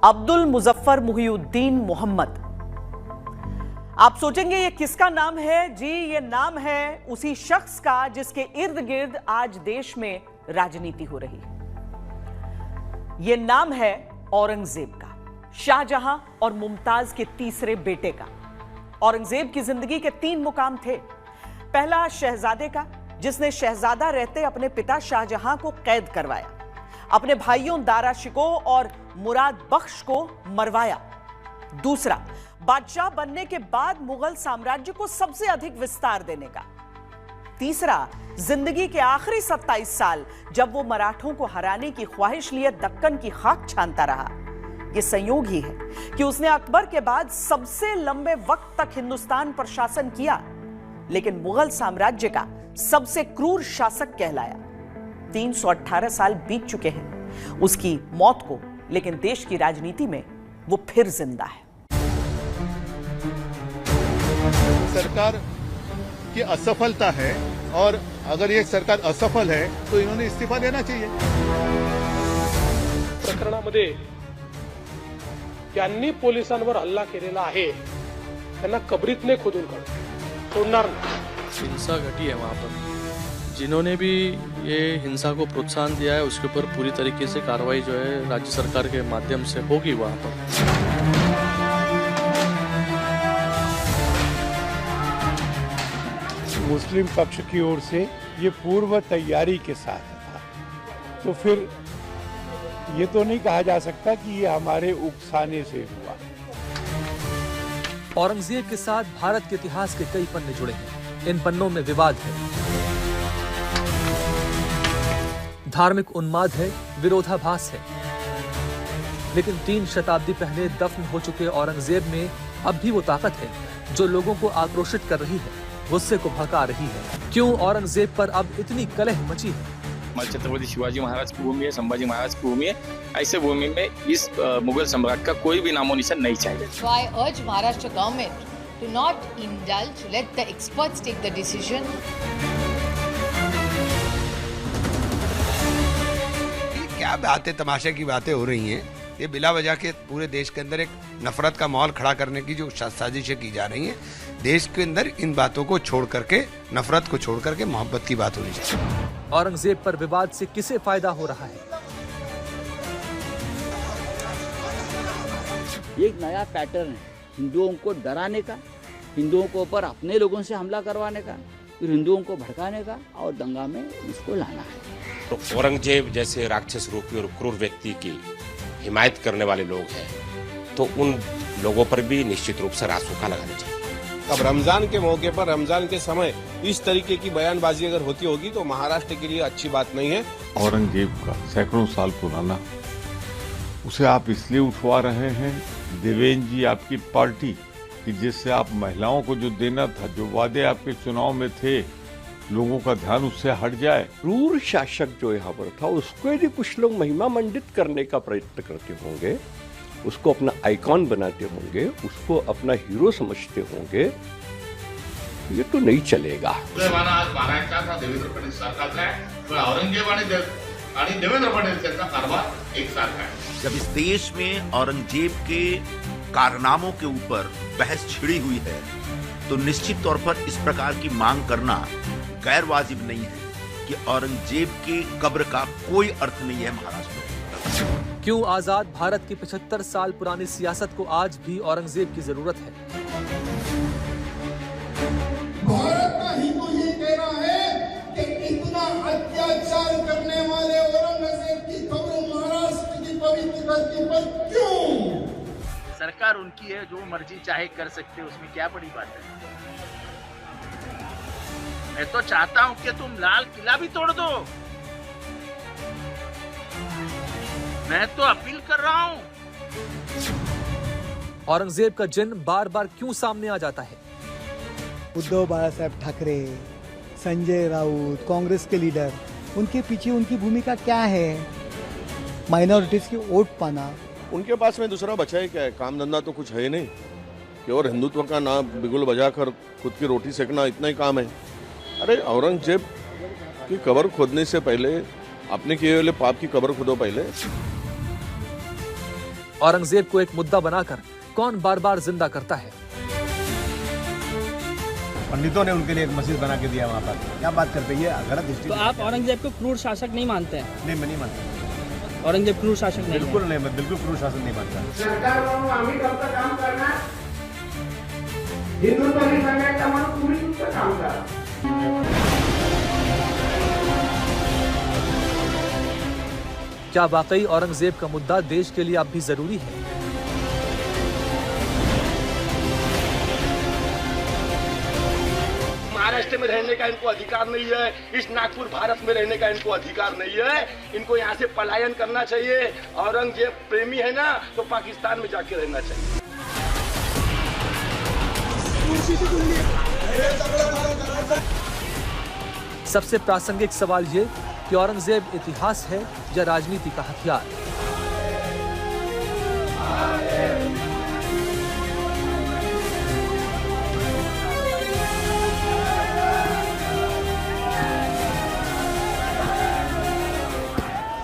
अब्दुल मुजफ्फर मुहिउद्दीन मोहम्मद। आप सोचेंगे ये किसका नाम है? जी, ये नाम है उसी शख्स का जिसके इर्द गिर्द आज देश में राजनीति हो रही है। ये नाम है औरंगजेब का, शाहजहां और मुमताज के तीसरे बेटे का। औरंगजेब की जिंदगी के 3 मुकाम थे। पहला शहजादे का, जिसने शहजादा रहते अपने पिता शाहजहां को कैद करवाया, अपने भाइयों दारा शिको और मुराद बख्श को मरवाया। दूसरा, बादशाह बनने के बाद मुगल साम्राज्य को सबसे अधिक विस्तार देने का। तीसरा, जिंदगी के आखिरी 27 साल जब वो मराठों को हराने की ख्वाहिश लिए दक्कन की खाक छानता रहा। ये संयोग ही है कि उसने अकबर के बाद सबसे लंबे वक्त तक हिंदुस्तान पर शासन किया, लेकिन मुगल साम्राज्य का सबसे क्रूर शासक कहलाया। 318 साल बीत चुके हैं उसकी मौत को, लेकिन देश की राजनीति में वो फिर जिंदा है। सरकार की असफलता है, और अगर ये सरकार असफल है तो इन्होंने इस्तीफा देना चाहिए। प्रकरणामध्ये ज्यांनी पोलिसांवर हल्ला केलेला आहे त्यांना कबरीत नाही खोदून काढू सोडणार नाही। हिंसा घटी है वहाँ पर, जिन्होंने भी ये हिंसा को प्रोत्साहन दिया है उसके ऊपर पूरी तरीके से कार्रवाई जो है राज्य सरकार के माध्यम से होगी वहाँ पर। मुस्लिम पक्ष की ओर से ये पूर्व तैयारी के साथ था, तो फिर ये तो नहीं कहा जा सकता कि ये हमारे उकसाने से हुआ। औरंगजेब के साथ भारत के इतिहास के कई पन्ने जुड़े हैं। इन पन्नों में विवाद है, धार्मिक उन्माद है, विरोधाभास है, लेकिन 3 शताब्दी पहले दफन हो चुके औरंगजेब में अब भी वो ताकत है जो लोगों को आक्रोशित कर रही है, गुस्से को भड़का रही है। क्यों औरंगजेब पर अब इतनी कलह मची है? छत्रपति शिवाजी महाराज की भूमि है, संभाजी महाराज की भूमि है। ऐसे भूमि में इस मुगल सम्राट का कोई भी नामो निशान नहीं चाहिए। So I urge Maharashtra government to not indulge, let the experts take the decision. क्या बातें, तमाशे की बातें हो रही हैं। ये बिला वजह के पूरे देश के अंदर एक नफरत का माहौल खड़ा करने की जो साजिशें की जा रही हैं, देश के अंदर इन बातों को छोड़ करके, नफरत को छोड़ करके मोहब्बत की बात होनी चाहिए। औरंगजेब पर विवाद से किसे फायदा हो रहा है? ये एक नया पैटर्न है, हिंदुओं को डराने का, हिंदुओं को ऊपर अपने लोगों से हमला करवाने का, फिर हिंदुओं को भड़काने का और दंगा में इसको लाना है। तो औरंगजेब जैसे राक्षस रूपी और क्रूर व्यक्ति की हिमायत करने वाले लोग हैं, तो उन लोगों पर भी निश्चित रूप से रासुका लगानी चाहिए। अब रमजान के मौके पर, रमजान के समय इस तरीके की बयानबाजी अगर होती होगी तो महाराष्ट्र के लिए अच्छी बात नहीं है। औरंगजेब का सैकड़ों साल पुराना, उसे आप इसलिए उठवा रहे हैं देवेंद्र जी, आपकी पार्टी, कि जिससे आप महिलाओं को जो देना था, जो वादे आपके चुनाव में थे, लोगों का ध्यान उससे हट जाए। क्रूर शासक जो यहाँ पर था उसको यदि कुछ लोग महिमा मंडित करने का प्रयत्न करते होंगे, उसको अपना आइकॉन बनाते होंगे, उसको अपना हीरो समझते होंगे, ये तो नहीं चलेगा। महाराष्ट्राचा देवेंद्र फडणवीस सरकारचा आहे, औरंगजेब आणि देवेंद्र फडणवीस यांचा कारभार एक सारखा है। जब इस देश में औरंगजेब के कारनामों के ऊपर बहस छिड़ी हुई है, तो निश्चित तौर पर इस प्रकार की मांग करना गैर वाजिब नहीं है कि औरंगजेब की कब्र का कोई अर्थ नहीं है महाराष्ट्र में। क्यों आजाद भारत की 75 साल पुरानी सियासत को आज भी औरंगजेब की जरूरत है? भारत का हिंदू ये कह रहा है कि इतना अत्याचार करने वाले औरंगजेब की कब्र महाराष्ट्र की पवित्र धरती पर क्यों? सरकार उनकी है, जो मर्जी चाहे कर सकते, उसमें क्या बड़ी बात है। मैं तो चाहता हूं कि तुम लाल किला भी तोड़ दो। मैं तो अपील कर रहा हूं। औरंगजेब का जिन्न बार बार क्यों सामने आ जाता है? उद्धव बाळासाहेब ठाकरे, संजय राउत, कांग्रेस के लीडर, उनके पीछे उनकी भूमिका क्या है? माइनॉरिटीज की वोट पाना। उनके पास में दूसरा बचा है क्या है? काम धंधा तो कुछ है नहीं, केवल हिंदुत्व का नाम बिगुल बजाकर खुद की रोटी सेकना, इतना ही काम है। अरे औरंगजेब की कब्र खोदने से पहले अपने किए हुए पाप की कब्र खोदो पहले। औरंगजेब को एक मुद्दा बनाकर कौन बार बार जिंदा करता है? पंडितों ने उनके लिए एक मस्जिद बना के दिया वहाँ पर। क्या बात करते हैं, ये गलत हिस्ट्री। तो आप औरंगजेब को क्रूर शासक नहीं मानते हैं? नहीं, मैं नहीं मानता। औरंगजेब क्रूर शासक नहीं? बिल्कुल नहीं, मैं बिल्कुल क्रूर शासक नहीं मानता। सरकार म्हणून आम्ही फक्त काम करणार, हिंदुत्वादी संघटना म्हणून तुम्ही तुमचं काम करा। क्या वाकई औरंगजेब का मुद्दा देश के लिए अब भी जरूरी है? महाराष्ट्र में रहने का इनको अधिकार नहीं है, इस नागपुर भारत में रहने का इनको अधिकार नहीं है। इनको यहाँ से पलायन करना चाहिए। औरंगजेब प्रेमी है ना, तो पाकिस्तान में जाके रहना चाहिए। सबसे प्रासंगिक सवाल ये कि औरंगजेब इतिहास है या राजनीति का हथियार?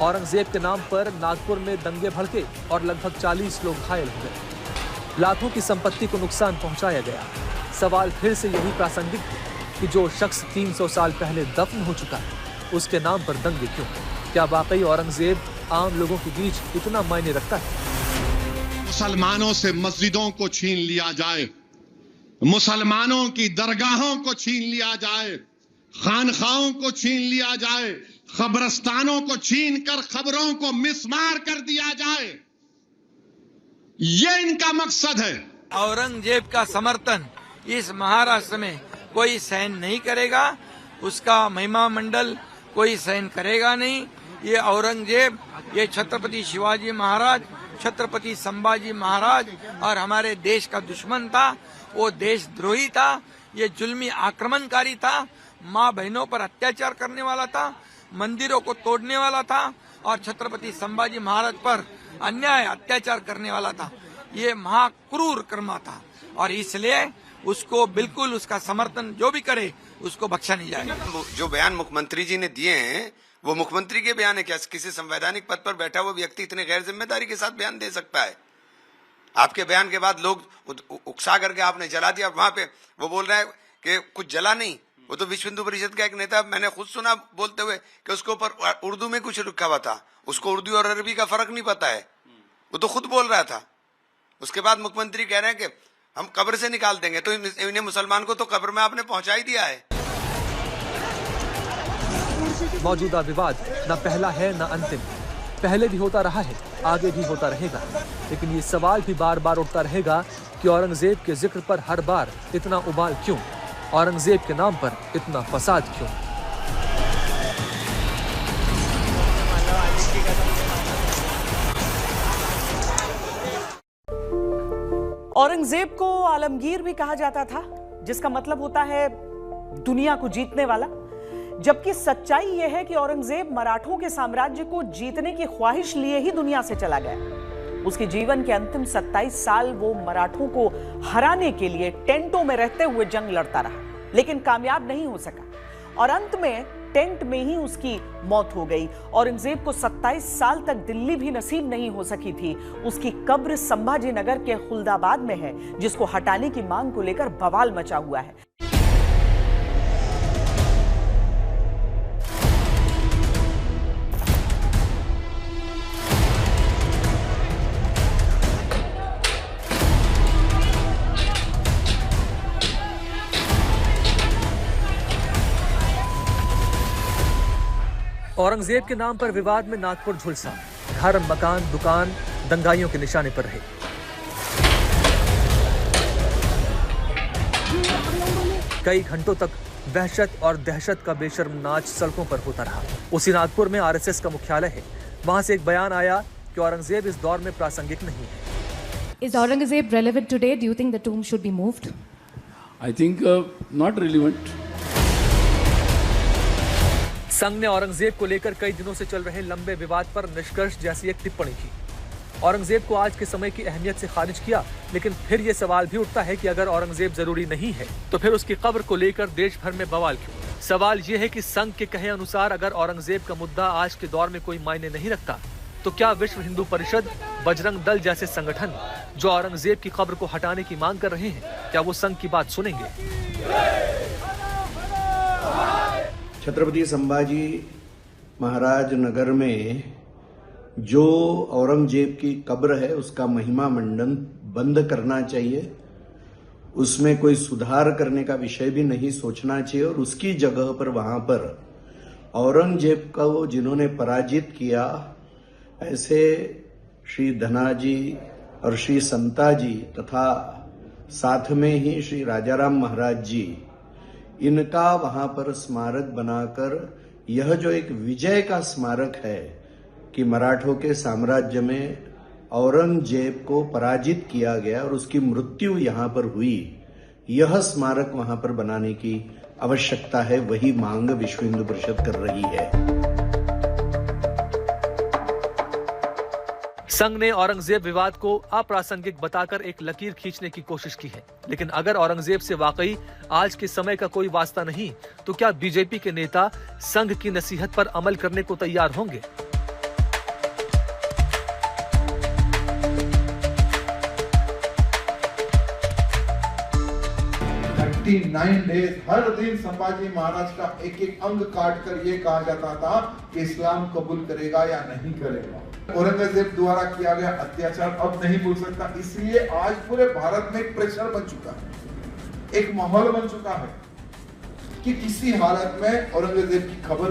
औरंगजेब के नाम पर नागपुर में दंगे भड़के और लगभग 40 लोग घायल हो गए। लाखों की संपत्ति को नुकसान पहुंचाया गया। सवाल फिर से यही प्रासंगिक है कि जो शख्स 300 साल पहले दफन हो चुका है, उसके नाम पर दंगे क्यों? क्या वाकई औरंगजेब आम लोगों के बीच इतना मायने रखता है? मुसलमानों से मस्जिदों को छीन लिया जाए, मुसलमानों की दरगाहों को छीन लिया जाए, खानखाओं को छीन लिया जाए, कब्रस्तानों को छीन कर खबरों को मिसमार कर दिया जाए, ये इनका मकसद है। औरंगजेब का समर्थन इस महाराष्ट्र में कोई सहन नहीं करेगा, उसका महिमा मंडल कोई सहन करेगा नहीं। ये औरंगजेब, ये छत्रपति शिवाजी महाराज, छत्रपति संभाजी महाराज और हमारे देश का दुश्मन था, वो देशद्रोही था, ये जुल्मी आक्रमणकारी था, माँ बहनों पर अत्याचार करने वाला था, मंदिरों को तोड़ने वाला था और छत्रपति संभाजी महाराज पर अन्याय अत्याचार करने वाला था। ये महाक्रूर कर्मा था और इसलिए उसको बिल्कुल उसका समर्थन जो भी करे उसको बख्शा नहीं जाएगा। जो बयान मुख्यमंत्री जी ने दिए हैं वो मुख्यमंत्री के बयान है क्या? किसी संवैधानिक पद पर बैठा हुआ व्यक्ति इतने गैर जिम्मेदारी के साथ बयान दे सकता है? आपके बयान के बाद लोग उकसा करके आपने जला दिया। वहां पे वो बोल रहा है कि कुछ जला नहीं। वो तो विश्व हिंदू परिषद का एक नेता, मैंने खुद सुना बोलते हुए कि उसके ऊपर उर्दू में कुछ लिखा हुआ था, उसको उर्दू और अरबी का फर्क नहीं पता है। वो तो खुद बोल रहा था। उसके बाद मुख्यमंत्री कह रहे हैं कि हम कब्र से निकाल देंगे। तो इन्हें मुसलमान को तो कब्र में आपने पहुंचा ही दिया है। मौजूदा विवाद न पहला है न अंतिम। पहले भी होता रहा है, आगे भी होता रहेगा। लेकिन ये सवाल भी बार बार उठता रहेगा कि औरंगजेब के जिक्र पर हर बार इतना उबाल क्यों? औरंगजेब के नाम पर इतना फसाद क्यों? औरंगजेब को आलमगीर भी कहा जाता था, जिसका मतलब होता है दुनिया को जीतने वाला। जबकि सच्चाई यह है कि औरंगजेब मराठों के साम्राज्य को जीतने की ख्वाहिश लिए ही दुनिया से चला गया। उसके जीवन के अंतिम 27 साल वो मराठों को हराने के लिए टेंटों में रहते हुए जंग लड़ता रहा, लेकिन कामयाब नहीं हो सका और अंत में टेंट में ही उसकी मौत हो गई। औरंगजेब को 27 साल तक दिल्ली भी नसीब नहीं हो सकी थी। उसकी कब्र संभाजी नगर के खुलदाबाद में है, जिसको हटाने की मांग को लेकर बवाल मचा हुआ है। औरंगजेब के नाम पर विवाद में नागपुर झुलसा। घर, मकान, दुकान दंगाइयों के निशाने पर रहे। कई घंटों तक वहशत और दहशत का बेशर्म नाच सड़कों पर होता रहा। उसी नागपुर में आरएसएस का मुख्यालय है। वहां से एक बयान आया कि औरंगजेब इस दौर में प्रासंगिक नहीं है। Is Aurangzeb relevant today? Do you think the tomb should be moved? I think not relevant. संघ ने औरंगजेब को लेकर कई दिनों से चल रहे लंबे विवाद पर निष्कर्ष जैसी एक टिप्पणी की। औरंगजेब को आज के समय की अहमियत से खारिज किया, लेकिन फिर यह सवाल भी उठता है कि अगर औरंगजेब जरूरी नहीं है तो फिर उसकी कब्र को लेकर देश भर में बवाल क्यों? सवाल यह है कि संघ के कहे अनुसार अगर औरंगजेब का मुद्दा आज के दौर में कोई मायने नहीं रखता तो क्या विश्व हिंदू परिषद, बजरंग दल जैसे संगठन जो औरंगजेब की कब्र को हटाने की मांग कर रहे हैं, क्या वो संघ की बात सुनेंगे? छत्रपति संभाजी महाराज नगर में जो औरंगजेब की कब्र है उसका महिमा मंडन बंद करना चाहिए। उसमें कोई सुधार करने का विषय भी नहीं सोचना चाहिए और उसकी जगह पर वहां पर औरंगजेब को जिन्होंने पराजित किया, ऐसे श्री धनाजी और श्री संताजी तथा साथ में ही श्री राजाराम महाराज जी, इनका वहां पर स्मारक बनाकर यह जो एक विजय का स्मारक है कि मराठों के साम्राज्य में औरंगजेब को पराजित किया गया और उसकी मृत्यु यहां पर हुई, यह स्मारक वहां पर बनाने की आवश्यकता है। वही मांग विश्व हिंदू परिषद कर रही है। संघ ने औरंगजेब विवाद को अप्रासंगिक बताकर एक लकीर खींचने की कोशिश की है, लेकिन अगर औरंगजेब से वाकई आज के समय का कोई वास्ता नहीं, तो क्या बीजेपी के नेता संघ की नसीहत पर अमल करने को तैयार होंगे? 39 डेज हर दिन संभाजी महाराज का एक एक अंग काट कर ये कहा जाता था कि इस्लाम कबूल करेगा या नहीं करेगा। औरंगजेब द्वारा किया गया अत्याचार अब नहीं भूल सकता, इसलिए आज पूरे भारत में एक प्रेशर बन चुका है, एक माहौल बन चुका है कि किसी हालत में औरंगजेब की खबर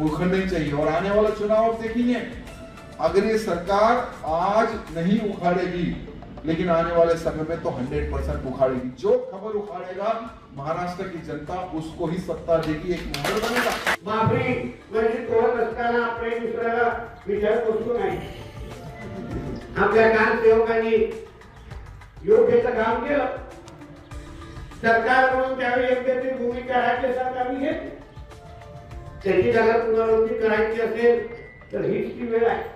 उखड़नी चाहिए। और आने वाला चुनाव देखेंगे, अगर ये सरकार आज नहीं उखाड़ेगी लेकिन आने वाले समय में तो 100% उखाड़ेगी। जो खबर उखाड़ेगा महाराष्ट्र की जनता उसको ही सत्ता देगी, एक माहौल बनेगा। माफी म्हणजे तोडत असताना आपल्या दुसऱ्याला विचार करतो नाही। आपल्या ग्रामसेवकांनी योग्यचं काम केलं, सरकार म्हणून त्यावेळी योग्य ती भूमिका राज्यात आम्ही घेतली। त्याची जर पुनरावृत्ती करायची असेल तर हीच ती वेळ आहे।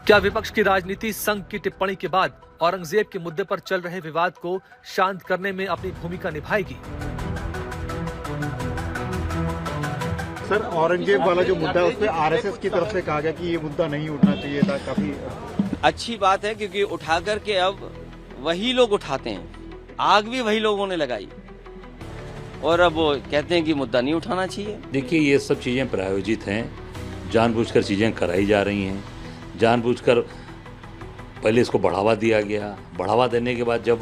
क्या विपक्ष की राजनीति संघ की टिप्पणी के बाद औरंगजेब के मुद्दे पर चल रहे विवाद को शांत करने में अपनी भूमिका निभाएगी? सर, औरंगजेब वाला जो मुद्दा है उसमें आरएसएस की तरफ से कहा गया कि ये मुद्दा नहीं उठना चाहिए था। काफी अच्छी बात है क्योंकि उठा करके अब वही लोग उठाते हैं, आग भी वही लोगों ने लगाई और अब वो कहते हैं कि मुद्दा नहीं उठाना चाहिए। देखिए, ये सब चीजें प्रायोजित हैं, जानबूझकर चीजें कराई जा रही हैं, जानबूझकर पहले इसको बढ़ावा दिया गया। बढ़ावा देने के बाद जब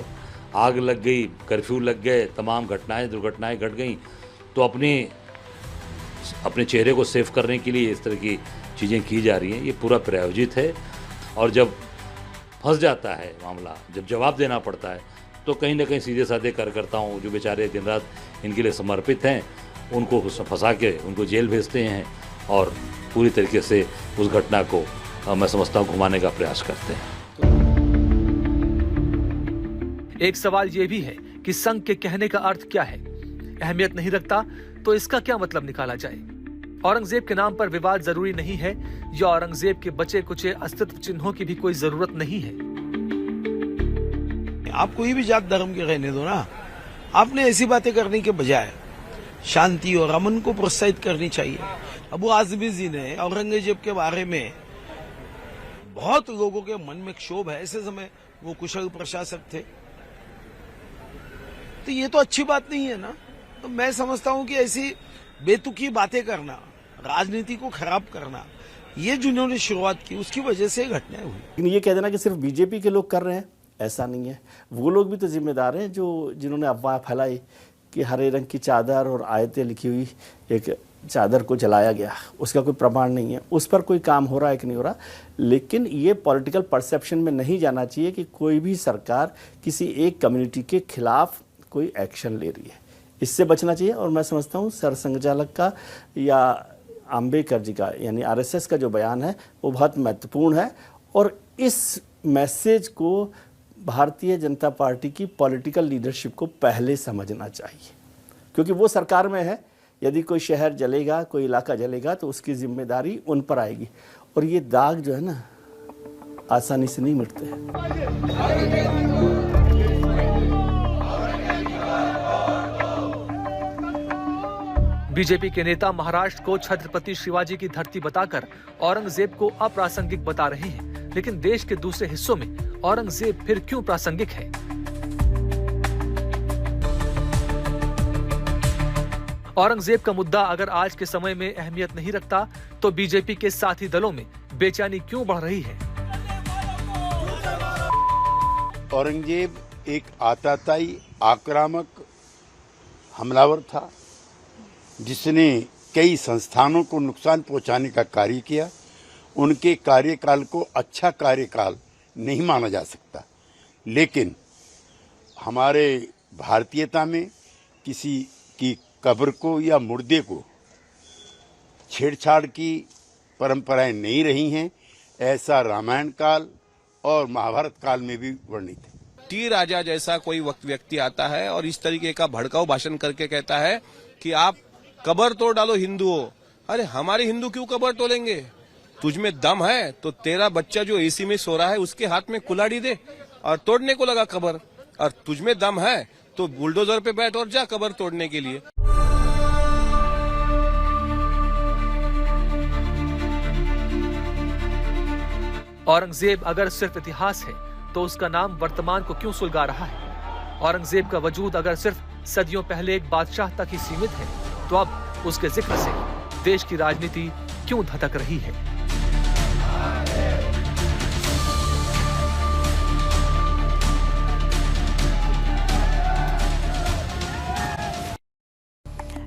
आग लग गई, कर्फ्यू लग गए, तमाम दुर्घटनाएं घट गई, तो अपने चेहरे को सेव करने के लिए इस तरह की चीज़ें की जा रही हैं। ये पूरा प्रायोजित है और जब फंस जाता है मामला, जब जवाब देना पड़ता है, तो कहीं ना कहीं सीधे साधे कार्यकर्ताओं जो बेचारे दिन रात इनके लिए समर्पित हैं, उनको फंसा के उनको जेल भेजते हैं और पूरी तरीके से उस घटना को मैं समझता हूँ घुमाने का प्रयास करते हैं। एक सवाल ये भी है कि संघ के कहने का अर्थ क्या है? अहमियत नहीं रखता तो इसका क्या मतलब निकाला जाए? औरंगजेब के नाम पर विवाद जरूरी नहीं है या औरंगजेब के बचे कुचे अस्तित्व चिन्हों की भी कोई जरूरत नहीं है? आप कोई भी जात धर्म के रहने दो ना, आपने ऐसी बातें करने के बजाय शांति और अमन को प्रोत्साहित करनी चाहिए। अबू आजमी जी ने औरंगजेब के बारे में बहुत लोगों के मन में क्षोभ है, ऐसे समय वो कुशल प्रशासक थे, तो ये तो अच्छी बात नहीं है ना। तो मैं समझता हूं कि ऐसी बेतुकी बातें करना, राजनीति को खराब करना, ये जिन्होंने शुरुआत की उसकी वजह से घटनाएं हुई। लेकिन ये कह देना कि सिर्फ बीजेपी के लोग कर रहे हैं, ऐसा नहीं है। वो लोग भी तो जिम्मेदार हैं जिन्होंने अफवाह फैलाई कि हरे रंग की चादर और आयतें लिखी हुई एक चादर को जलाया गया, उसका कोई प्रमाण नहीं है। उस पर कोई काम हो रहा है कि नहीं हो रहा, लेकिन ये पॉलिटिकल परसेप्शन में नहीं जाना चाहिए कि कोई भी सरकार किसी एक कम्युनिटी के खिलाफ कोई एक्शन ले रही है, इससे बचना चाहिए। और मैं समझता हूँ सरसंघचालक का या आम्बेडकर जी का यानी आरएसएस का जो बयान है वो बहुत महत्वपूर्ण है और इस मैसेज को भारतीय जनता पार्टी की पॉलिटिकल लीडरशिप को पहले समझना चाहिए, क्योंकि वो सरकार में है। यदि कोई शहर जलेगा, कोई इलाका जलेगा तो उसकी जिम्मेदारी उन पर आएगी और ये दाग जो है ना आसानी से नहीं मिटते हैं। बीजेपी के नेता महाराष्ट्र को छत्रपति शिवाजी की धरती बताकर औरंगजेब को अप्रासंगिक बता रहे हैं, लेकिन देश के दूसरे हिस्सों में औरंगजेब फिर क्यों प्रासंगिक है? औरंगजेब का मुद्दा अगर आज के समय में अहमियत नहीं रखता तो बीजेपी के साथी दलों में बेचैनी क्यों बढ़ रही है? औरंगजेब एक आतताई आक्रामक हमलावर था जिसने कई संस्थानों को नुकसान पहुंचाने का कार्य किया। उनके कार्यकाल को अच्छा कार्यकाल नहीं माना जा सकता, लेकिन हमारे भारतीयता में किसी की कब्र को या मुर्दे को छेड़छाड़ की परंपराएं नहीं रही हैं। ऐसा रामायण काल और महाभारत काल में भी वर्णित है। टी राजा जैसा कोई व्यक्ति आता है और इस तरीके का भड़काऊ भाषण करके कहता है कि आप कब्र तोड़ डालो हिंदुओं। अरे हमारे हिंदू क्यों कब्र तोड़ेंगे? तुझमें दम है तो तेरा बच्चा जो एसी में सो रहा है उसके हाथ में कुल्हाड़ी दे और तोड़ने को लगा कब्र। और तुझमें दम है तो बुलडोजर पे बैठ और जा कब्र तोड़ने के लिए। औरंगजेब अगर सिर्फ इतिहास है तो उसका नाम वर्तमान को क्यों सुलगा रहा है? औरंगजेब का वजूद अगर सिर्फ सदियों पहले एक बादशाह तक ही सीमित है तो अब उसके जिक्र से देश की राजनीति क्यों धधक रही है?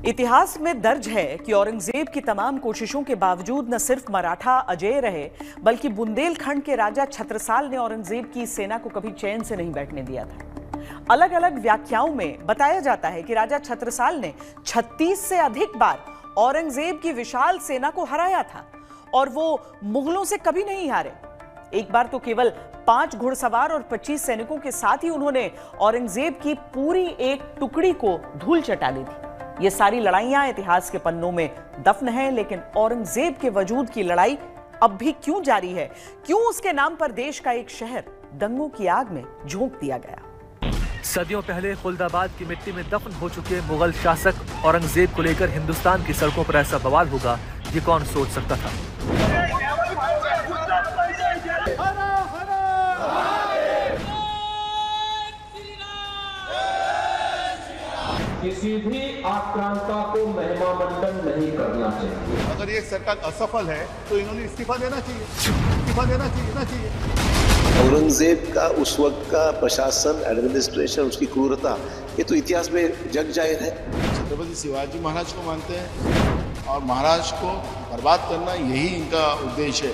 इतिहास में दर्ज है कि औरंगजेब की तमाम कोशिशों के बावजूद न सिर्फ मराठा अजेय रहे बल्कि बुंदेलखंड के राजा छत्रसाल ने औरंगजेब की सेना को कभी चैन से नहीं बैठने दिया था। अलग अलग व्याख्याओं में बताया जाता है कि राजा छत्रसाल ने 36 से अधिक बार औरंगजेब की विशाल सेना को हराया था और वो मुगलों से कभी नहीं हारे। एक बार तो केवल 5 घुड़सवार और 25 सैनिकों के साथ ही उन्होंने औरंगजेब की पूरी एक टुकड़ी को धूल चटा दी थी। ये सारी लड़ाइयां इतिहास के पन्नों में दफन हैं, लेकिन औरंगजेब के वजूद की लड़ाई अब भी क्यों जारी है? क्यों उसके नाम पर देश का एक शहर दंगों की आग में झोंक दिया गया? सदियों पहले खुलदाबाद की मिट्टी में दफन हो चुके मुगल शासक औरंगजेब को लेकर हिंदुस्तान की सड़कों पर ऐसा बवाल होगा, ये कौन सोच सकता था? किसी भी आक्रांता को महिमा मंडन नहीं करना चाहिए। अगर ये सरकार असफल है तो इन्होंने इस्तीफा देना चाहिए। औरंगजेब का उस वक्त का प्रशासन, एडमिनिस्ट्रेशन, उसकी क्रूरता, ये तो इतिहास में जग जाहिर है। छत्रपति शिवाजी महाराज को मानते हैं और महाराष्ट्र को बर्बाद करना यही इनका उद्देश्य है।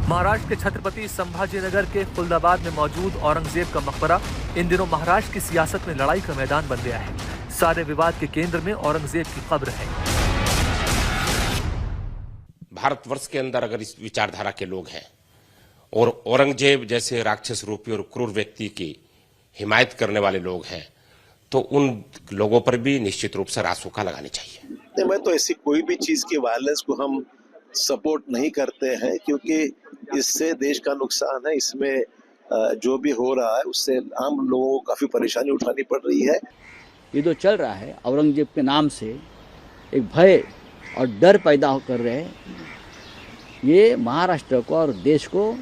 महाराष्ट्र के छत्रपति संभाजीनगर के खुलदाबाद में मौजूद औरंगजेब का मकबरा इन दिनों महाराष्ट्र की सियासत में लड़ाई का मैदान बन गया है। सारे विवाद के केंद्र में औरंगजेब की कब्र है। भारतवर्ष के अंदर अगर इस विचारधारा के लोग हैं और औरंगजेब जैसे राक्षस रूपी और क्रूर व्यक्ति की हिमायत करने वाले लोग हैं तो उन लोगों पर भी निश्चित रूप से रासुका लगानी चाहिए। नहीं, मैं तो ऐसी कोई भी चीज की वायलेंस को हम सपोर्ट नहीं करते हैं, क्योंकि इससे देश का नुकसान है। इसमें जो भी हो रहा है उससे आम लोगों को काफी परेशानी उठानी पड़ रही है। ये जो चल रहा है औरंगजेब के नाम से एक भय और डर पैदा कर रहे हैं, ये महाराष्ट्र को और देश को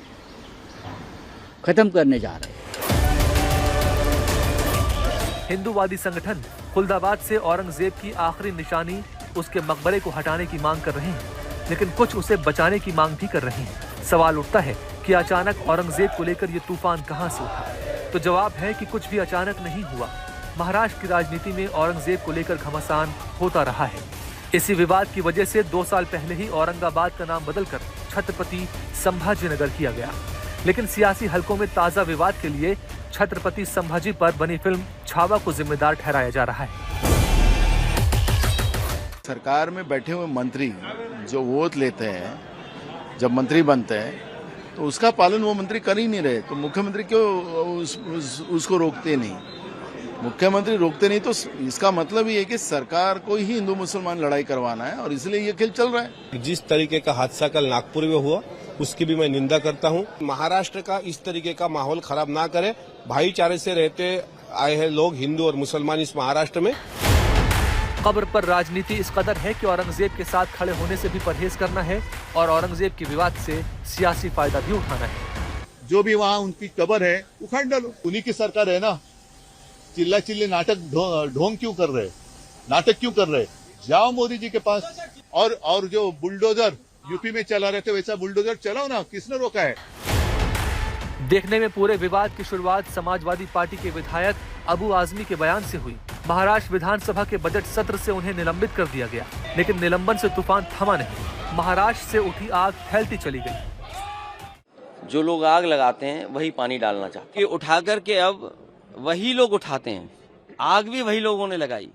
खत्म करने जा रहे हैं। हिंदूवादी संगठन खुलदाबाद से औरंगजेब की आखिरी निशानी उसके मकबरे को हटाने की मांग कर रहे हैं, लेकिन कुछ उसे बचाने की मांग भी कर रहे हैं। सवाल उठता है कि अचानक औरंगजेब को लेकर ये तूफान कहां से उठा? तो जवाब है कि कुछ भी अचानक नहीं हुआ। महाराष्ट्र की राजनीति में औरंगजेब को लेकर घमासान होता रहा है। इसी विवाद की वजह से 2 साल पहले ही औरंगाबाद का नाम बदलकर छत्रपति संभाजीनगर किया गया, लेकिन सियासी हलकों में ताजा विवाद के लिए छत्रपति संभाजी पर बनी फिल्म छावा को जिम्मेदार ठहराया जा रहा है। सरकार में बैठे हुए मंत्री जो वोट लेते हैं, जब मंत्री बनते हैं तो उसका पालन वो मंत्री कर ही नहीं रहे, तो मुख्यमंत्री क्यों उसको रोकते नहीं? मुख्यमंत्री रोकते नहीं तो इसका मतलब ये है कि सरकार को ही हिंदू मुसलमान लड़ाई करवाना है और इसलिए ये खेल चल रहा है। जिस तरीके का हादसा कल नागपुर में हुआ उसकी भी मैं निंदा करता हूँ। महाराष्ट्र का इस तरीके का माहौल खराब ना करे। भाईचारे से रहते आए हैं लोग हिंदू और मुसलमान इस महाराष्ट्र में। कब्र पर राजनीति इस कदर है कि औरंगजेब के साथ खड़े होने से भी परहेज करना है और औरंगजेब के विवाद से सियासी फायदा भी उठाना है। जो भी वहाँ उनकी कब्र है उखाड़ डालो, उन्हीं की सरकार है ना। चिल्ला चिल्ली नाटक ढोंग क्यों कर रहे, नाटक क्यों कर रहे? जाओ मोदी जी के पास। और जो बुलडोजर यूपी में चला रहे थे वैसा बुलडोजर चलाओ ना, किसने रोका है? देखने में पूरे विवाद की शुरुआत समाजवादी पार्टी के विधायक अबू आजमी के बयान से हुई। महाराष्ट्र विधानसभा के बजट सत्र से उन्हें निलंबित कर दिया गया, लेकिन निलंबन से तूफान थमा नहीं। महाराष्ट्र से उठी आग फैलती चली गई। जो लोग आग लगाते हैं वही पानी डालना चाहते हैं। उठा करके अब वही लोग उठाते हैं, आग भी वही लोगों ने लगाई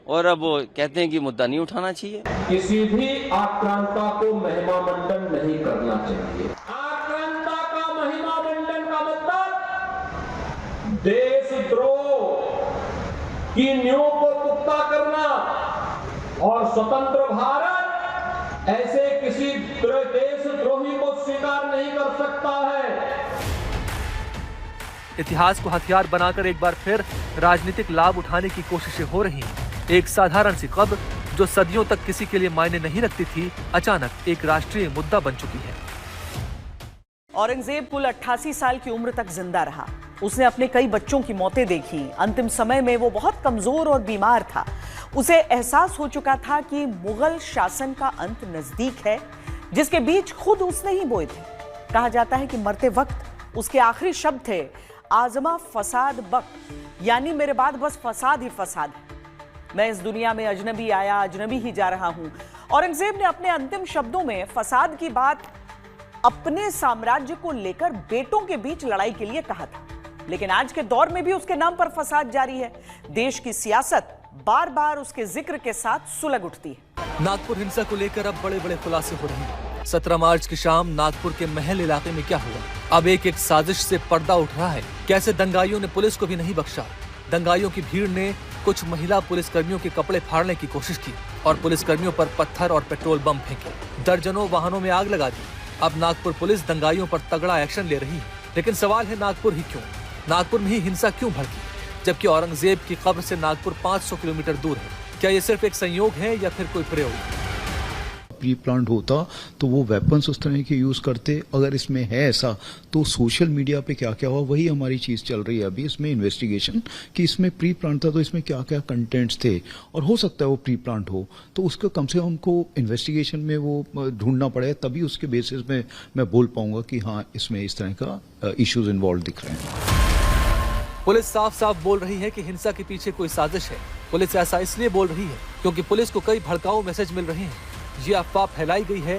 और अब वो कहते हैं कि मुद्दा नहीं उठाना चाहिए। किसी भी आक्रांता को महिमा मंडन नहीं करना चाहिए। आक्रांता का महिमा मंडन का मतलब देशद्रोह की नींव को पुख्ता करना और स्वतंत्र भारत ऐसे किसी देशद्रोही को स्वीकार नहीं कर सकता है। इतिहास को हथियार बनाकर एक बार फिर राजनीतिक लाभ उठाने की कोशिशें हो रही हैं। एक साधारण सी कब्र जो सदियों तक किसी के लिए मायने नहीं रखती थी, अचानक एक राष्ट्रीय मुद्दा बन चुकी है। औरंगजेब कुल 88 साल की उम्र तक जिंदा रहा। उसने अपने कई बच्चों की मौतें देखी। अंतिम समय में वो बहुत कमजोर और बीमार था। उसे एहसास हो चुका था कि मुगल शासन का अंत नजदीक है, जिसके बीज खुद उसने ही बोए थे। कहा जाता है कि मरते वक्त उसके आखिरी शब्द थे, आजमा फसाद बक, यानी मेरे बाद बस फसाद ही फसाद है। मैं इस दुनिया में अजनबी आया, अजनबी ही जा रहा हूं। औरंगजेब ने अपने अंतिम शब्दों में फसाद की बात अपने साम्राज्य को लेकर बेटों के बीच लड़ाई के लिए कहा था, लेकिन आज के दौर में भी उसके नाम पर फसाद जारी है। देश की सियासत बार बार उसके जिक्र के साथ सुलग उठती है। नागपुर हिंसा को लेकर अब बड़े बड़े खुलासे हो रहे हैं। 17 मार्च की शाम नागपुर के महल इलाके में क्या हुआ? अब एक एक साजिश से पर्दा उठ रहा है। कैसे दंगाइयों ने पुलिस को भी नहीं बख्शा। दंगाइयों की भीड़ ने कुछ महिला पुलिसकर्मियों के कपड़े फाड़ने की कोशिश की और पुलिसकर्मियों पर पत्थर और पेट्रोल बम फेंके। दर्जनों वाहनों में आग लगा दी। अब नागपुर पुलिस दंगाइयों पर तगड़ा एक्शन ले रही है, लेकिन सवाल है नागपुर ही क्यों? नागपुर में ही हिंसा क्यों भड़की, जबकि औरंगजेब की कब्र से नागपुर 500 किलोमीटर दूर है? क्या ये सिर्फ एक संयोग है या फिर कोई प्रयोग? प्री प्लान्ड होता तो वो वेपन्स उस तरह के यूज करते। अगर इसमें है ऐसा तो सोशल मीडिया पे क्या क्या हुआ, वही हमारी चीज चल रही है अभी इसमें इन्वेस्टिगेशन कि इसमें प्री प्लान्ड था तो इसमें क्या क्या कंटेंट्स थे, और हो सकता है वो प्री प्लान्ड हो तो उसको कम से कम हमको इन्वेस्टिगेशन में वो ढूंढना पड़ेगा, तभी उसके बेसिस में मैं बोल पाऊंगा कि हाँ इसमें इस तरह का इश्यूज इन्वॉल्व दिख रहे हैं। पुलिस साफ साफ बोल रही है कि हिंसा के पीछे कोई साजिश है। पुलिस ऐसा इसलिए बोल रही है क्योंकि पुलिस को कई भड़काऊ मैसेज मिल रहे हैं। ये अफवाह फैलाई गई है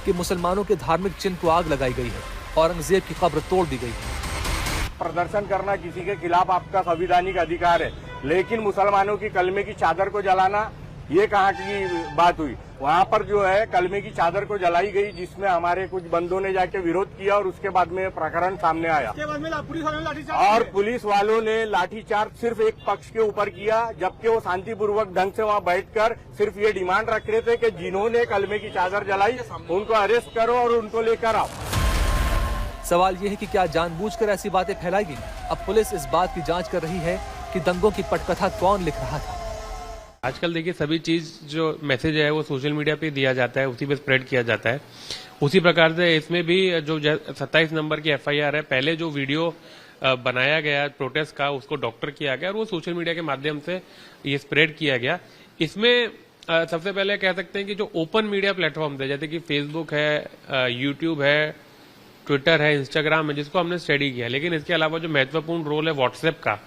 कि मुसलमानों के धार्मिक चिन्ह को आग लगाई गई है, औरंगजेब की कब्र तोड़ दी गई है। प्रदर्शन करना किसी के खिलाफ आपका संवैधानिक अधिकार है, लेकिन मुसलमानों की कलमे की चादर को जलाना ये कहाँ की बात हुई? वहाँ पर जो है कलमे की चादर को जलाई गई, जिसमें हमारे कुछ बंदों ने जाके विरोध किया और उसके बाद में प्रकरण सामने आया और पुलिस वालों ने लाठीचार्ज सिर्फ एक पक्ष के ऊपर किया, जबकि वो शांतिपूर्वक ढंग से वहाँ बैठकर सिर्फ ये डिमांड रख रहे थे कि जिन्होंने कलमे की चादर जलाई उनको अरेस्ट करो और उनको लेकर आओ। सवाल ये है कि क्या जानबूझकर ऐसी बातें फैलाई गई? अब पुलिस इस बात की जांच कर रही है कि दंगों की पटकथा कौन लिख रहा था। आजकल देखिए सभी चीज जो मैसेज है वो सोशल मीडिया पे दिया जाता है, उसी पे स्प्रेड किया जाता है। उसी प्रकार से इसमें भी जो 27 नंबर की FIR है, पहले जो वीडियो बनाया गया प्रोटेस्ट का उसको डॉक्टर किया गया और वो सोशल मीडिया के माध्यम से ये स्प्रेड किया गया। इसमें सबसे पहले कह सकते हैं कि जो ओपन मीडिया प्लेटफॉर्म है जैसे कि फेसबुक है, यूट्यूब है, ट्विटर है, इंस्टाग्राम है, जिसको हमने स्टडी किया, लेकिन इसके अलावा जो महत्वपूर्ण रोल है व्हाट्सएप का,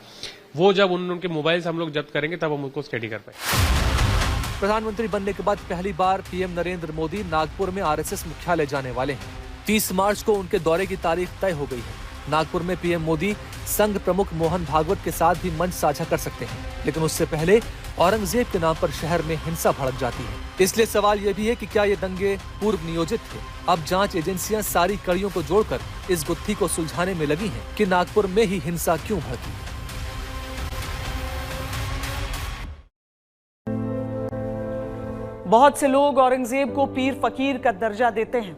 वो जब उनके मोबाइल से हम लोग जब्त करेंगे तब हम उसको स्टडी कर पाएंगे। प्रधानमंत्री बनने के बाद पहली बार पीएम नरेंद्र मोदी नागपुर में RSS मुख्यालय जाने वाले हैं। 30 मार्च को उनके दौरे की तारीख तय हो गई है। नागपुर में पीएम मोदी संघ प्रमुख मोहन भागवत के साथ भी मंच साझा कर सकते हैं, लेकिन उससे पहले औरंगजेब के नाम पर शहर में हिंसा भड़क जाती है। इसलिए सवाल यह भी है कि क्या ये दंगे पूर्व नियोजित थे? अब जांच एजेंसियां सारी कड़ियों को जोड़कर इस गुत्थी को सुलझाने में लगी हैं कि नागपुर में ही हिंसा क्यों भड़की। बहुत से लोग औरंगजेब को पीर फकीर का दर्जा देते हैं।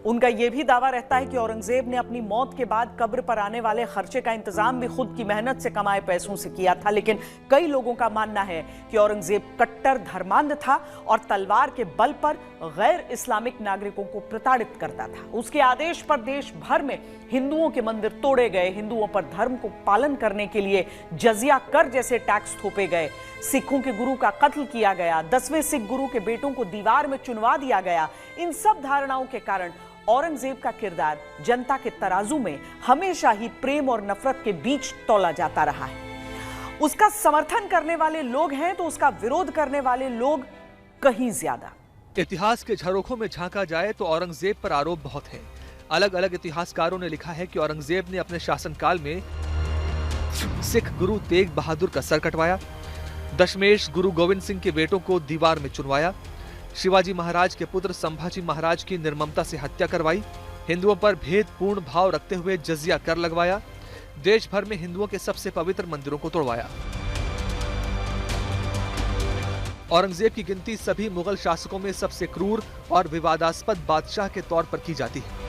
उनका यह भी दावा रहता है कि औरंगजेब ने अपनी मौत के बाद कब्र पर आने वाले खर्चे का इंतजाम भी खुद की मेहनत से कमाए पैसों से किया था। लेकिन कई लोगों का मानना है कि औरंगजेब कट्टर धर्मांध था और तलवार के बल पर गैर इस्लामिक नागरिकों को प्रताड़ित करता था। उसके आदेश पर देश भर में हिंदुओं के मंदिर तोड़े गए, हिंदुओं पर धर्म को पालन करने के लिए जजिया कर जैसे टैक्स थोपे गए, सिखों के गुरु का कत्ल किया गया, 10वें सिख गुरु के बेटों को दीवार में चुनवा दिया गया। इन सब धारणाओं के कारण औरंगजेब का किरदार जनता के तराजू में हमेशा ही प्रेम और नफरत के बीच तौला जाता रहा है। उसका समर्थन करने वाले लोग हैं तो उसका विरोध करने वाले लोग कहीं ज्यादा। इतिहास के झरोखों में झांका जाए तो औरंगजेब पर आरोप बहुत हैं। अलग अलग इतिहासकारों ने लिखा है कि औरंगजेब ने अपने शासनकाल में सिख गुरु तेग बहादुर का सर कटवाया, दशमेश गुरु गोविंद सिंह के बेटों को दीवार में चुनवाया, शिवाजी महाराज के पुत्र संभाजी महाराज की निर्ममता से हत्या करवाई, हिंदुओं पर भेदपूर्ण भाव रखते हुए जजिया कर लगवाया, देश भर में हिंदुओं के सबसे पवित्र मंदिरों को तोड़वाया। औरंगजेब की गिनती सभी मुगल शासकों में सबसे क्रूर और विवादास्पद बादशाह के तौर पर की जाती है।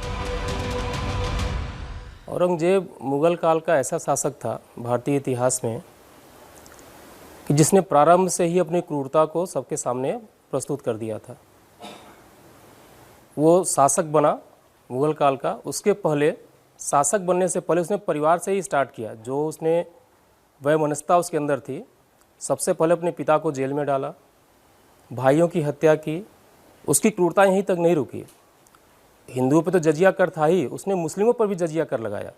औरंगजेब मुगल काल का ऐसा शासक था भारतीय इतिहास में कि जिसने प्रारंभ से ही अपनी क्रूरता को सबके सामने प्रस्तुत कर दिया था। वो शासक बना मुगल काल का, उसके पहले शासक बनने से पहले उसने परिवार से ही स्टार्ट किया। जो उसने वैमनस्यता उसके अंदर थी, सबसे पहले अपने पिता को जेल में डाला, भाइयों की हत्या की। उसकी क्रूरता यहीं तक नहीं रुकी, हिंदुओं पे तो जजिया कर था ही, उसने मुस्लिमों पर भी जजिया कर लगाया।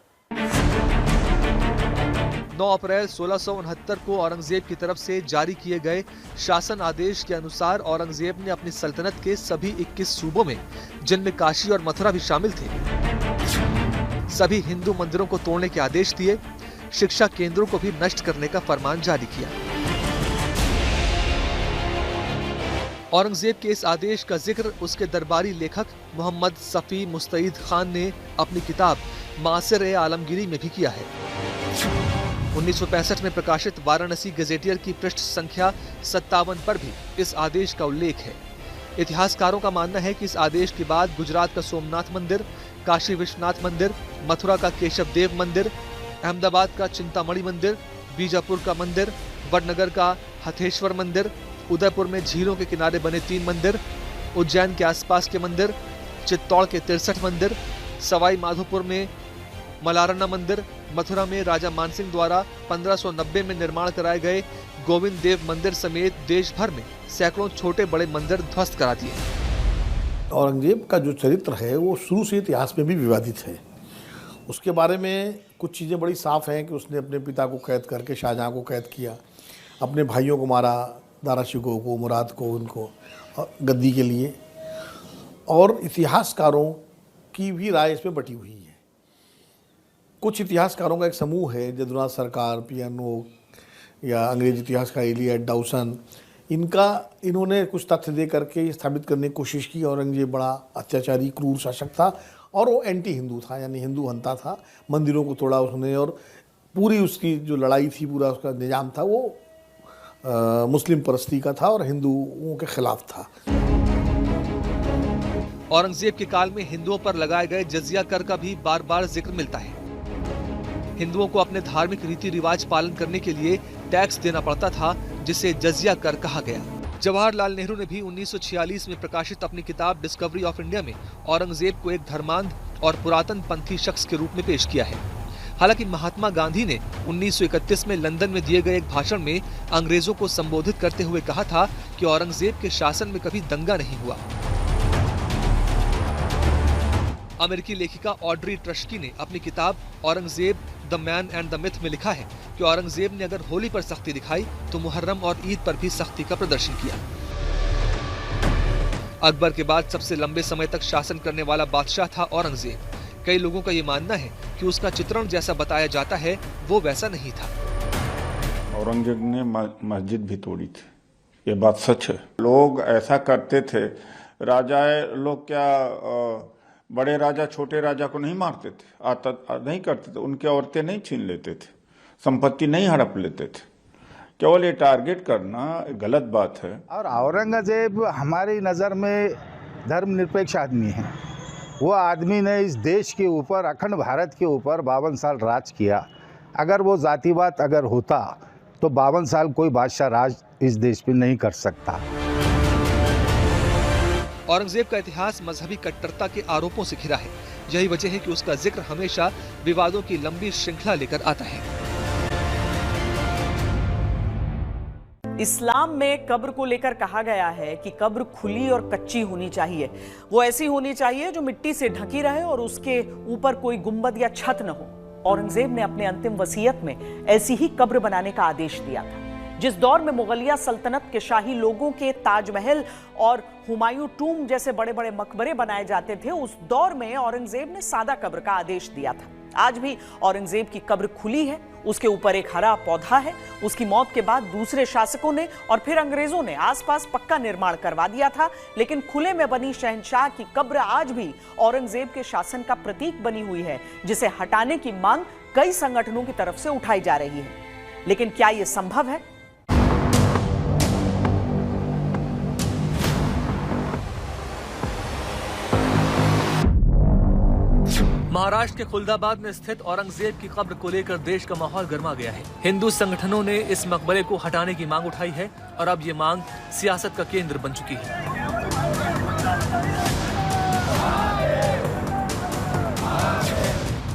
9 अप्रैल 1669 को औरंगजेब की तरफ से जारी किए गए शासन आदेश के अनुसार औरंगजेब ने अपनी सल्तनत के सभी 21 सूबों में, जिनमें काशी और मथुरा भी शामिल थे, सभी हिंदू मंदिरों को तोड़ने के आदेश दिए, शिक्षा केंद्रों को भी नष्ट करने का फरमान जारी किया। औरंगजेब के इस आदेश का जिक्र उसके दरबारी लेखक मोहम्मद सफी मुस्तईद खान ने अपनी किताब मासिर-ए-आलमगीरी में भी किया है। 1965 में प्रकाशित वाराणसी गजेटियर की पृष्ठ संख्या 57 पर भी इस आदेश का उल्लेख है। इतिहासकारों का मानना है कि इस आदेश के बाद गुजरात का सोमनाथ मंदिर, काशी विश्वनाथ मंदिर, मथुरा का केशव देव मंदिर, अहमदाबाद का चिंतामणि मंदिर, बीजापुर का मंदिर, वडनगर का हथेश्वर मंदिर, उदयपुर में झीलों के किनारे बने 3 मंदिर, उज्जैन के आसपास के मंदिर, चित्तौड़ के 63 मंदिर, सवाई माधोपुर में मलारना मंदिर, मथुरा में राजा मानसिंह द्वारा 1590 में निर्माण कराए गए गोविंद देव मंदिर समेत देश भर में सैकड़ों छोटे बड़े मंदिर ध्वस्त करा दिए। औरंगजेब का जो चरित्र है वो शुरू से इतिहास में भी विवादित है। उसके बारे में कुछ चीज़ें बड़ी साफ हैं कि उसने अपने पिता को कैद करके शाहजहाँ को कैद किया, अपने भाइयों को मारा, दारा शिकोह को, मुराद को, उनको गद्दी के लिए। और इतिहासकारों की भी राय इसमें बटी हुई है। कुछ इतिहासकारों का एक समूह है, जदुनाथ सरकार, पियानो या अंग्रेजी इतिहासकार एलियट डाउसन, इन्होंने कुछ तथ्य दे करके स्थापित करने की कोशिश की औरंगजेब बड़ा अत्याचारी क्रूर शासक था और वो एंटी हिंदू था, यानी हिंदू हंता था। मंदिरों को तोड़ा उसने और पूरी उसकी जो लड़ाई थी, पूरा उसका निजाम था वो मुस्लिम परस्ती का था और हिंदुओं के खिलाफ था। औरंगजेब के काल में हिंदुओं पर लगाए गए जजिया कर का भी बार बार जिक्र मिलता है। हिंदुओं को अपने धार्मिक रीति रिवाज पालन करने के लिए टैक्स देना पड़ता था, जिसे जजिया कर कहा गया। जवाहरलाल नेहरू ने भी 1946 में प्रकाशित अपनी किताब डिस्कवरी ऑफ इंडिया में औरंगजेब को एक धर्मांध और पुरातन पंथी शख्स के रूप में पेश किया है। हालांकि महात्मा गांधी ने 1931 में लंदन में दिए गए एक भाषण में अंग्रेजों को संबोधित करते हुए कहा था कि औरंगजेब के शासन में कभी दंगा नहीं हुआ। अमेरिकी लेखिका ऑड्री ट्रस्की ने अपनी किताब Aurangzeb the man and the myth में लिखा है कि औरंगजेब ने अगर होली पर सख्ती दिखाई तो मुहर्रम और ईद पर भी सख्ती का प्रदर्शन किया। अकबर के बाद सबसे लंबे समय तक शासन करने वाला बादशाह था औरंगजेब। कई लोगों का ये मानना है कि उसका चित्रण जैसा बताया जाता है वो वैसा नहीं था। औरंगजेब ने मस्जिद भी तोड़ी थी, ये बात सच है। लोग ऐसा करते थे, राजा लोग क्या बड़े राजा छोटे राजा को नहीं मारते थे, नहीं करते थे, उनके औरतें नहीं छीन लेते थे, संपत्ति नहीं हड़प लेते थे। केवल ये टारगेट करना गलत बात है। और औरंगजेब हमारी नज़र में धर्मनिरपेक्ष आदमी है। वो आदमी ने इस देश के ऊपर, अखंड भारत के ऊपर 52 साल राज किया। अगर वो जातिवाद अगर होता तो 52 साल कोई बादशाह राज इस देश में नहीं कर सकता। औरंगजेब का इतिहास मजहबी कट्टरता के आरोपों से घिरा है। यही वजह है कि उसका जिक्र हमेशा विवादों की लंबी श्रृंखला लेकर आता है। इस्लाम में कब्र को लेकर कहा गया है कि कब्र खुली और कच्ची होनी चाहिए। वो ऐसी होनी चाहिए जो मिट्टी से ढकी रहे और उसके ऊपर कोई गुंबद या छत न हो। औरंगजेब ने अपने अंतिम वसीयत में ऐसी ही कब्र बनाने का आदेश दिया था। जिस दौर में मुगलिया सल्तनत के शाही लोगों के ताजमहल और हुमायूं टूम जैसे बड़े बड़े मकबरे बनाए जाते थे, उस दौर में औरंगजेब ने सादा कब्र का आदेश दिया था। आज भी औरंगजेब की कब्र खुली है, उसके ऊपर एक हरा पौधा है। उसकी मौत के बाद दूसरे शासकों ने और फिर अंग्रेजों ने आसपास पक्का निर्माण करवा दिया था, लेकिन खुले में बनी शहंशाह की कब्र आज भी औरंगजेब के शासन का प्रतीक बनी हुई है, जिसे हटाने की मांग कई संगठनों की तरफ से उठाई जा रही है। लेकिन क्या यह संभव है? महाराष्ट्र के खुलदाबाद में स्थित औरंगजेब की कब्र को लेकर देश का माहौल गर्मा गया है। हिंदू संगठनों ने इस मकबरे को हटाने की मांग उठाई है और अब ये मांग सियासत का केंद्र बन चुकी है।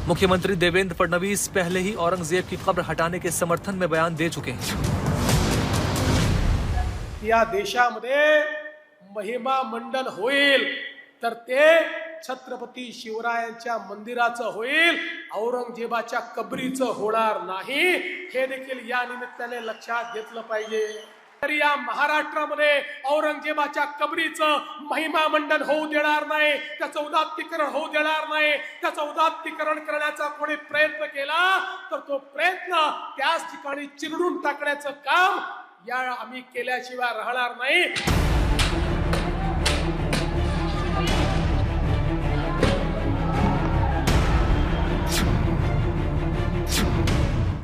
मुख्यमंत्री देवेंद्र फडणवीस पहले ही औरंगजेब की कब्र हटाने के समर्थन में बयान दे चुके हैं। या देशामध्ये महिमा मंडन होईल तर ते छत्रपती शिवरायांच्या मंदिराचं होईल, औरंगजेबाच्या कबरीचं होणार नाही, हे देखील या निमित्ताने लक्षात घेतलं पाहिजे। तर या महाराष्ट्रामध्ये औरंगजेबाच्या कबरीचं महिमा मंडन होऊ देणार नाही, त्याचं उदात्तीकरण होऊ देणार नाही। त्याचं उदात्तीकरण करण्याचा कोणी प्रयत्न केला तर तो प्रयत्न त्याच ठिकाणी चिरडून टाकण्याचं काम या आम्ही केल्याशिवाय राहणार नाही।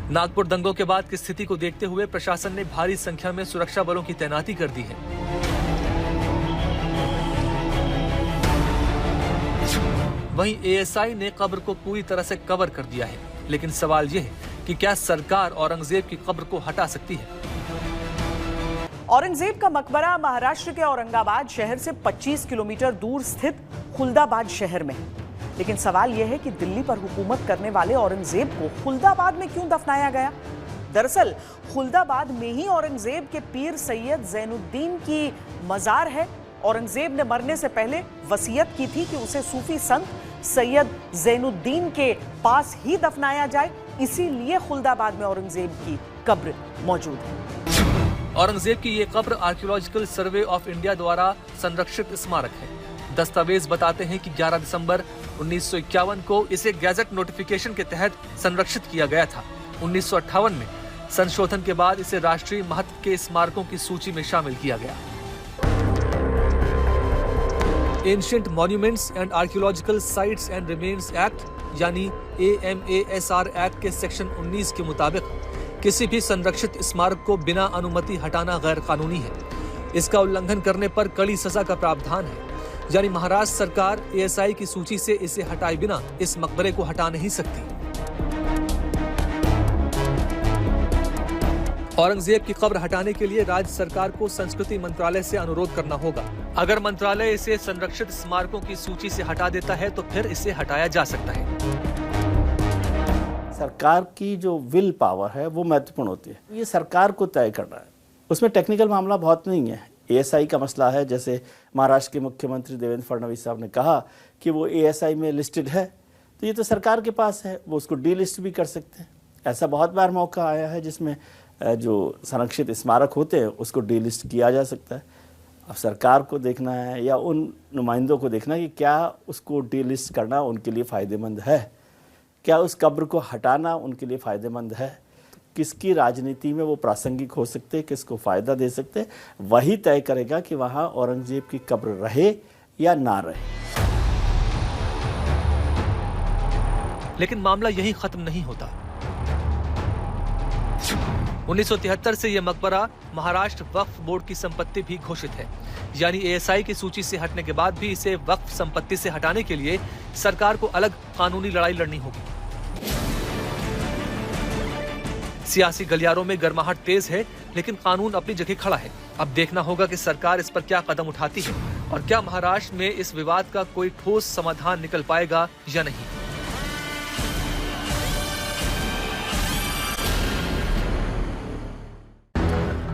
नागपुर दंगों के बाद की स्थिति को देखते हुए प्रशासन ने भारी संख्या में सुरक्षा बलों की तैनाती कर दी है। वहीं एएसआई ने कब्र को पूरी तरह से कवर कर दिया है, लेकिन सवाल यह है कि क्या सरकार औरंगजेब की कब्र को हटा सकती है? औरंगजेब का मकबरा महाराष्ट्र के औरंगाबाद शहर से 25 किलोमीटर दूर स्थित खुलदाबाद शहर में है। लेकिन सवाल यह है कि दिल्ली पर हुकूमत करने वाले औरंगजेब को खुलदाबाद में क्यों दफनाया गया? दरअसल खुलदाबाद में ही औरंगजेब के पीर सैयद जैनुद्दीन की मजार है। औरंगजेब ने मरने से पहले वसीयत की थी कि उसे सूफी संत सैयद जैनुद्दीन के पास ही दफनाया जाए, इसीलिए खुलदाबाद में औरंगजेब की कब्र मौजूद है। औरंगजेब की ये कब्र आर्कियोलॉजिकल सर्वे ऑफ इंडिया द्वारा संरक्षित स्मारक है। दस्तावेज बताते हैं कि 11 दिसंबर 1951 को इसे गैजेट नोटिफिकेशन के तहत संरक्षित किया गया था। 1958 में संशोधन के बाद इसे राष्ट्रीय महत्व के स्मारकों की सूची में शामिल किया गया। Ancient monuments and archaeological sites and remains act यानी AMASR एक्ट के सेक्शन 19 के मुताबिक किसी भी संरक्षित स्मारक को बिना अनुमति हटाना गैर कानूनी है। इसका उल्लंघन करने पर कड़ी सजा का प्रावधान है, यानी महाराष्ट्र सरकार एएसआई की सूची से इसे हटाए बिना इस मकबरे को हटा नहीं सकती। औरंगजेब की कब्र हटाने के लिए राज्य सरकार को संस्कृति मंत्रालय से अनुरोध करना होगा। अगर मंत्रालय इसे संरक्षित स्मारकों की सूची से हटा देता है तो फिर इसे हटाया जा सकता है। सरकार की जो विल पावर है वो महत्वपूर्ण होती है, ये सरकार को तय करना है। उसमें टेक्निकल मामला बहुत नहीं है। एएसआई का मसला है, जैसे महाराष्ट्र के मुख्यमंत्री देवेंद्र फडणवीस साहब ने कहा कि वो एएसआई में लिस्टेड है, तो ये तो सरकार के पास है, वो उसको डीलिस्ट भी कर सकते हैं। ऐसा बहुत बार मौका आया है जिसमें जो संरक्षित स्मारक होते हैं उसको डीलिस्ट किया जा सकता है। अब सरकार को देखना है या उन नुमाइंदों को देखना है कि क्या उसको डीलिस्ट करना उनके लिए फ़ायदेमंद है, क्या उस कब्र को हटाना उनके लिए फ़ायदेमंद है, किसकी राजनीति में वो प्रासंगिक हो सकते हैं, किसको फ़ायदा दे सकते हैं, वही तय करेगा कि वहाँ औरंगजेब की कब्र रहे या ना रहे। लेकिन मामला यहीं खत्म नहीं होता। 1973 से यह मकबरा महाराष्ट्र वक्फ बोर्ड की संपत्ति भी घोषित है, यानी ASI की सूची से हटने के बाद भी इसे वक्फ संपत्ति से हटाने के लिए सरकार को अलग कानूनी लड़ाई लड़नी होगी। सियासी गलियारों में गर्माहट तेज है, लेकिन कानून अपनी जगह खड़ा है। अब देखना होगा कि सरकार इस पर क्या कदम उठाती है और क्या महाराष्ट्र में इस विवाद का कोई ठोस समाधान निकल पाएगा या नहीं।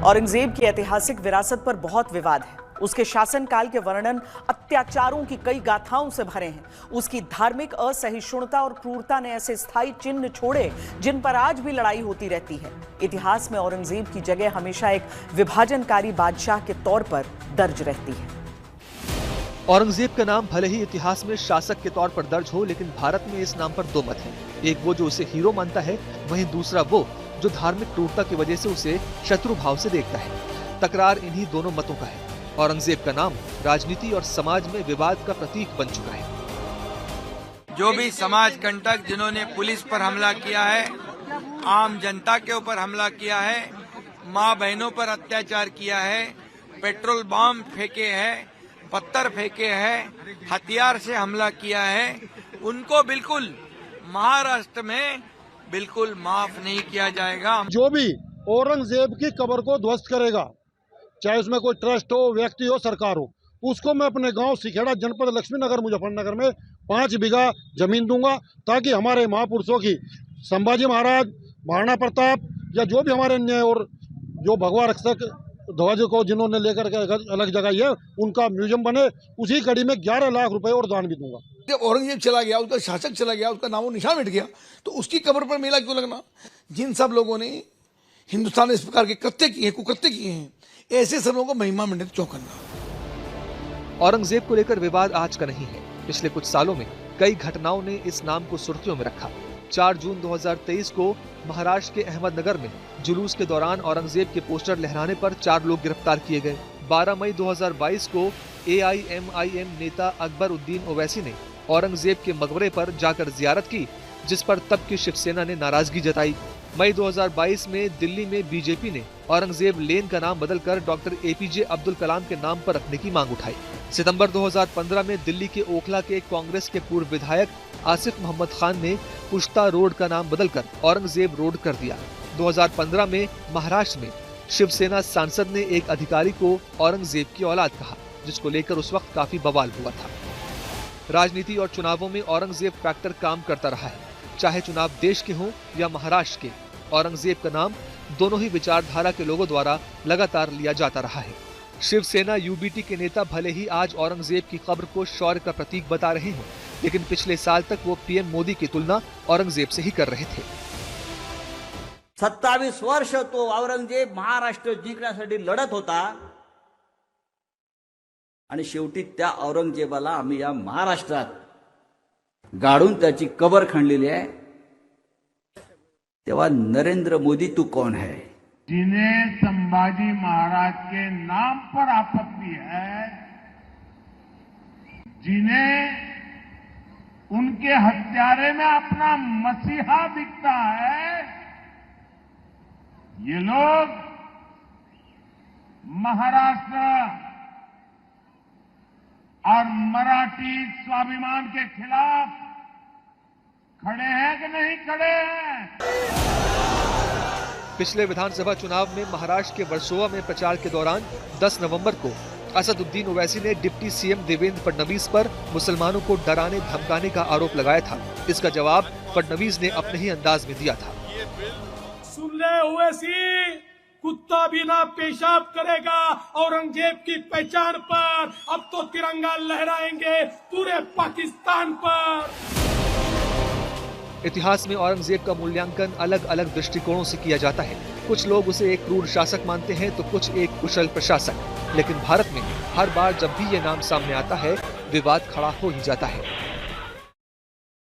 औरंगजेब की ऐतिहासिक विरासत पर बहुत विवाद है। उसके शासनकाल के वर्णन अत्याचारों की कई गाथाओं से भरे हैं। उसकी धार्मिक असहिष्णुता और क्रूरता ने ऐसे स्थायी चिन्ह छोड़े जिन पर आज भी लड़ाई होती रहती है। इतिहास में औरंगजेब की जगह हमेशा एक विभाजनकारी बादशाह के तौर पर दर्ज रहती है। औरंगजेब का नाम भले ही इतिहास में शासक के तौर पर दर्ज हो, लेकिन भारत में इस नाम पर दो मत हैं। एक वो जो उसे हीरो मानता है, वहीं दूसरा वो जो धार्मिक क्रूरता की वजह से उसे शत्रु भाव से देखता है। तकरार इन्हीं दोनों मतों का है। औरंगजेब का नाम राजनीति और समाज में विवाद का प्रतीक बन चुका है। जो भी समाज कंटक जिन्होंने पुलिस पर हमला किया है, आम जनता के ऊपर हमला किया है, माँ बहनों पर अत्याचार किया है, पेट्रोल बम फेंके हैं, पत्थर फेंके हैं, हथियार से हमला किया है, उनको बिल्कुल महाराष्ट्र में बिल्कुल माफ नहीं किया जाएगा। जो भी औरंगजेब की कब्र को ध्वस्त करेगा, चाहे उसमें कोई ट्रस्ट हो, व्यक्ति हो, सरकार हो, उसको मैं अपने गांव सिखेड़ा जनपद लक्ष्मीनगर मुजफ्फरनगर में 5 बीघा जमीन दूंगा, ताकि हमारे महापुरुषों की संभाजी महाराज, महाराणा प्रताप या जो भी हमारे अन्य और जो भगवा रक्षक ध्वज को जिन्होंने लेकर के अलग जगह है, उनका म्यूजियम बने। उसी कड़ी में 11 लाख रुपए और दान भी दूंगा। जब औरंगजेब चला गया, उसका शासक चला गया, उसका नामो निशान मिट गया, तो उसकी कब्र पर मेला क्यों लगना? जिन सब लोगों ने हिंदुस्तान में इस प्रकार के कृत्य किए हैं, कुकृत्य किए हैं, ऐसे सब लोगों को महिमा मंडित क्यों करना? औरंगजेब को लेकर विवाद आज का नहीं है। पिछले कुछ सालों में कई घटनाओं ने इस नाम को सुर्खियों में रखा। 4 जून 2023 को महाराष्ट्र के अहमदनगर में जुलूस के दौरान औरंगजेब के पोस्टर लहराने पर 4 लोग गिरफ्तार किए गए। 12 मई 2022 को AIMIM नेता अकबर उद्दीन ओवैसी ने औरंगजेब के मकबरे पर जाकर जियारत की, जिस पर तब की शिवसेना ने नाराजगी जताई। मई 2022 में दिल्ली में बीजेपी ने औरंगजेब लेन का नाम बदलकर डॉक्टर APJ अब्दुल कलाम के नाम पर रखने की मांग उठाई। सितंबर 2015 में दिल्ली के ओखला के कांग्रेस के पूर्व विधायक आसिफ मोहम्मद खान ने पुश्ता रोड का नाम बदलकर औरंगजेब रोड कर दिया। 2015 में महाराष्ट्र में शिवसेना सांसद ने एक अधिकारी को औरंगजेब की औलाद कहा, जिसको लेकर उस वक्त काफी बवाल हुआ था। राजनीति और चुनावों में औरंगजेब फैक्टर काम करता रहा है, चाहे चुनाव देश के हों या महाराष्ट्र के। औरंगजेब का नाम दोनों ही विचारधारा के लोगों द्वारा लगातार लिया जाता रहा है। शिवसेना UBT के नेता भले ही आज औरंगजेब की कब्र को शौर्य का प्रतीक बता रहे हों, लेकिन पिछले साल तक वो PM मोदी की तुलना औरंगजेब से ही कर रहे थे। 27 वर्ष तो औरंगजेब महाराष्ट्र जिंकण्यासाठी लढत होता आणि शेवटी त्या औरंगजेबाला आम्ही या महाराष्ट्रात गाडून त्याची कबर खणलेली आहे। तेव्हा नरेंद्र मोदी तू कौन है? जिन्हें संभाजी महाराज के नाम पर आपत्ति है, जिन्हें उनके हत्यारे में अपना मसीहा दिखता है, ये लोग महाराष्ट्र और मराठी स्वाभिमान के खिलाफ खड़े हैं कि नहीं खड़े हैं? पिछले विधानसभा चुनाव में महाराष्ट्र के वर्सोवा में प्रचार के दौरान 10 नवंबर को असदुद्दीन ओवैसी ने डिप्टी CM देवेंद्र फडणवीस पर मुसलमानों को डराने धमकाने का आरोप लगाया था। इसका जवाब फडणवीस ने अपने ही अंदाज में दिया था। सुन ले ओवैसी, कुत्ता भी ना पेशाब करेगा औरंगजेब की पहचान पर। अब तो तिरंगा लहराएंगे पूरे पाकिस्तान पर। इतिहास में औरंगजेब का मूल्यांकन अलग अलग दृष्टिकोणों से किया जाता है। कुछ लोग उसे एक क्रूर शासक मानते हैं तो कुछ एक कुशल प्रशासक। लेकिन भारत में हर बार जब भी ये नाम सामने आता है, विवाद खड़ा हो ही जाता है।